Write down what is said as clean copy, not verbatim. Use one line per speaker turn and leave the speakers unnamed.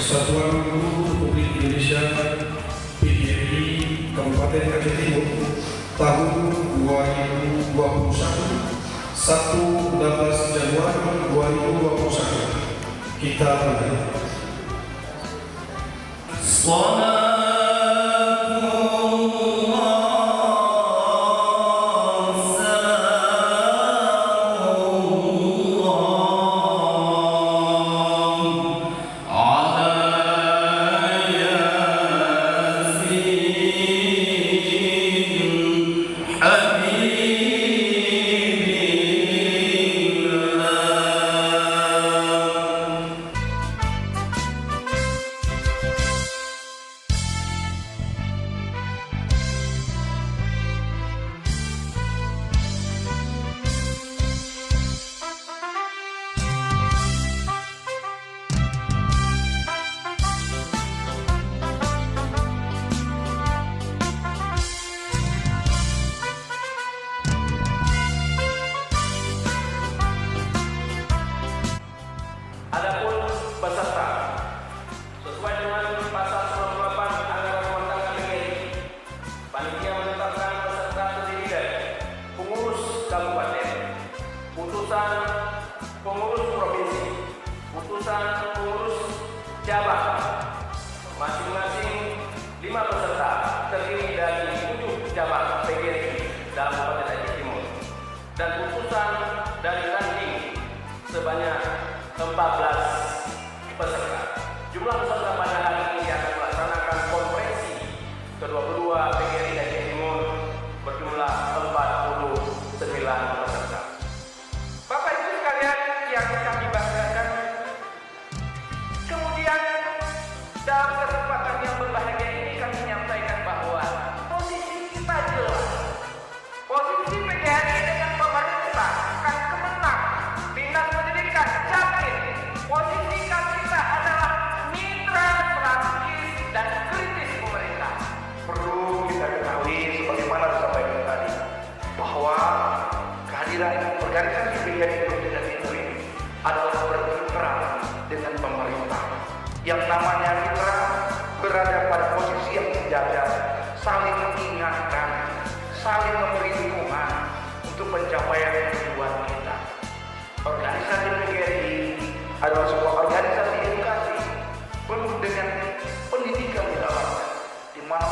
Persatuan Guru Republik Indonesia PGRI Kabupaten Aceh Timur tahun 2021 11 Januari 2021. Kita mulai.
Adapun peserta sesuai dengan pasal 98 Anggaran Rumah Tangga PGRI, panitia menetapkan peserta terdiri dari pengurus kabupaten, putusan pengurus provinsi, putusan pengurus cabang, masing-masing 5 peserta terdiri dari 7 cabang PGRI dalam Kabupaten Aceh Timur, dan putusan dari ranting sebanyak 14 peserta. Jumlah peserta pada hari ini akan melaksanakan konferensi ke-22 PGRI Aceh Timur berjumlah 49 peserta.
Bapak Ibu sekalian yang kami banggakan, kemudian dalam kesempatan yang berbahagia ini kami menyampaikan bahwa posisi kita jelas. Posisi PGRI dengan pemerintah akan kemenang, dinas pendidikan yakin. Posisi kita adalah mitra strategis dan kritis pemerintah.
Perlu kita ketahui sebagaimana disampaikan tadi bahwa kehadiran organisasi PGRI Provinsi Timur ini adalah bermitra dengan pemerintah. Yang namanya mitra berada pada posisi yang sejajar, saling mengingatkan, saling memberi dukungan untuk pencapaian tujuan kita. Organisasi PGRI adalah sebuah organisasi edukasi penuh dengan pendidikan di dalamnya, di mana